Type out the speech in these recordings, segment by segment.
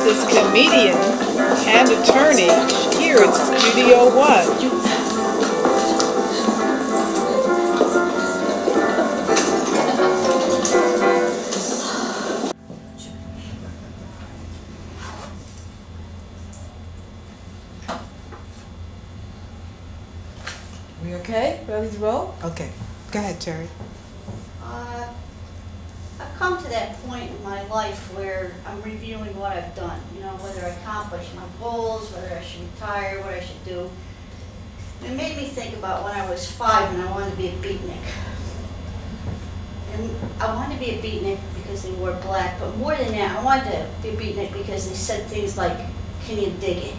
is comedian and attorney here at Studio One. We okay? Ready to roll? Okay, go ahead, Terry. I've come to that point in my life where I'm reviewing what I've done, whether I accomplished my goals, whether I should retire, what I should do. It made me think about when I was 5 and I wanted to be a beatnik. And I wanted to be a beatnik because they wore black, but more than that, I wanted to be a beatnik because they said things like, "Can you dig it?"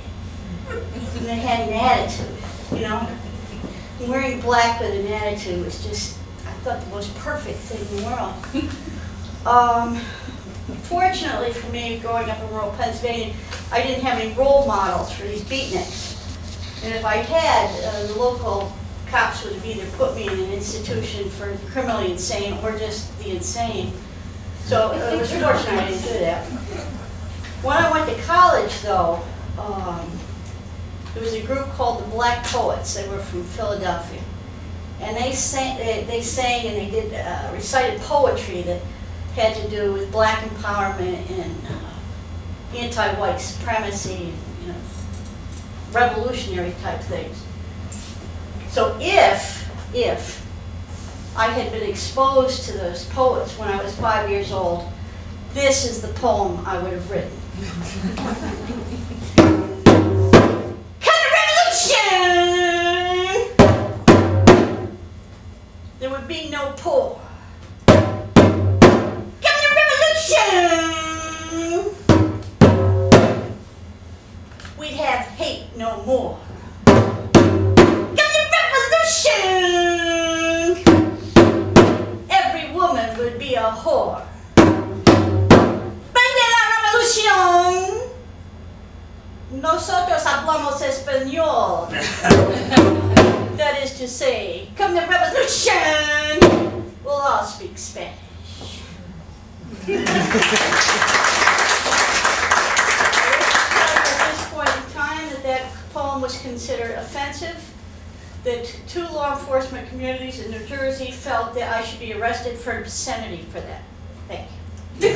And they had an attitude, Wearing black with an attitude was just, I thought, the most perfect thing in the world. Fortunately for me, growing up in rural Pennsylvania, I didn't have any role models for these beatniks. And if I had, the local cops would have either put me in an institution for the criminally insane or just the insane. So it was fortunate I didn't do that. When I went to college, though, there was a group called the Black Poets. They were from Philadelphia. And they sang and they did recited poetry that had to do with black empowerment and anti-white supremacy, and, revolutionary type things. So if I had been exposed to those poets when I was 5 years old, this is the poem I would have written. There would be no poor. Come the revolution! We'd have hate no more. Come the revolution! Every woman would be a whore. Prende la revolución! Nosotros hablamos español. That is to say, come the revolution, we'll all speak Spanish. At this point in time that poem was considered offensive, that 2 law enforcement communities in New Jersey felt that I should be arrested for obscenity for that. Thank you.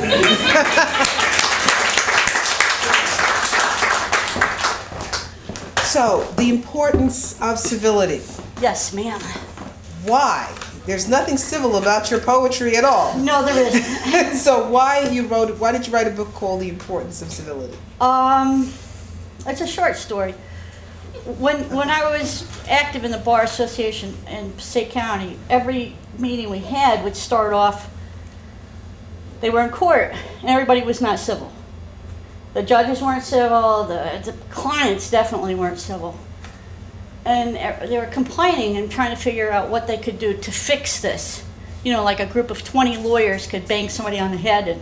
So, the importance of civility. Yes, ma'am. Why? There's nothing civil about your poetry at all. No, there isn't. So why did you write a book called The Importance of Civility? It's a short story. When I was active in the Bar Association in Passaic County, every meeting we had would start off, they were in court, and everybody was not civil. The judges weren't civil, the clients definitely weren't civil. And they were complaining and trying to figure out what they could do to fix this. Like a group of 20 lawyers could bang somebody on the head and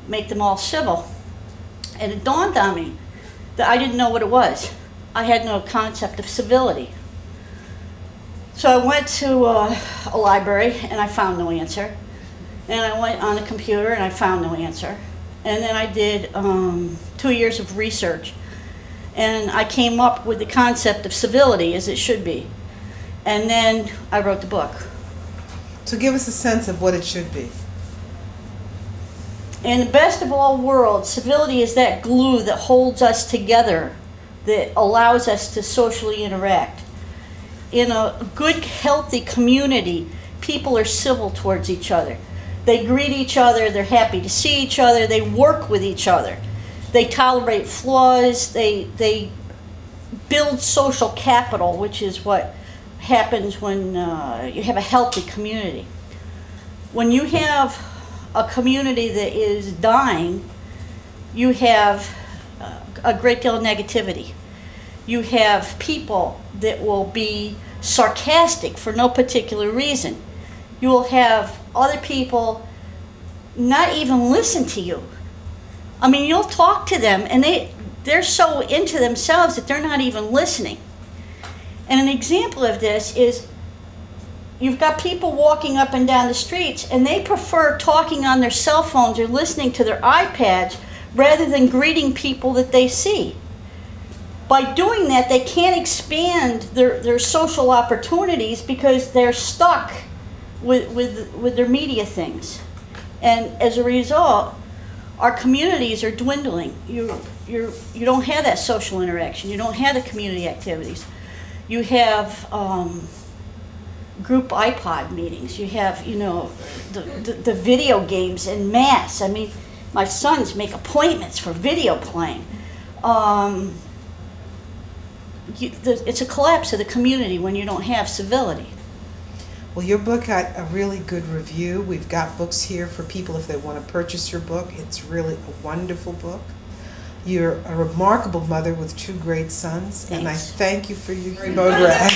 make them all civil. And it dawned on me that I didn't know what it was. I had no concept of civility. So I went to a library and I found no answer. And I went on a computer and I found no answer. And then I did 2 years of research. And I came up with the concept of civility as it should be. And then I wrote the book. So give us a sense of what it should be. In the best of all worlds, civility is that glue that holds us together, that allows us to socially interact. In a good, healthy community, people are civil towards each other. They greet each other, they're happy to see each other, they work with each other. They tolerate flaws, they build social capital, which is what happens when you have a healthy community. When you have a community that is dying, you have a great deal of negativity. You have people that will be sarcastic for no particular reason. You will have other people not even listen to you. I mean, you'll talk to them and they're so into themselves that they're not even listening. And an example of this is you've got people walking up and down the streets and they prefer talking on their cell phones or listening to their iPads rather than greeting people that they see. By doing that, they can't expand their social opportunities because they're stuck with their media things. And as a result, our communities are dwindling. You don't have that social interaction. You don't have the community activities. You have group iPod meetings. You have, the video games en masse. I mean, my sons make appointments for video playing. It's a collapse of the community when you don't have civility. Well, your book got a really good review. We've got books here for people if they want to purchase your book. It's really a wonderful book. You're a remarkable mother with two great sons, and I Thanks. thank you for your Terry Bogorad.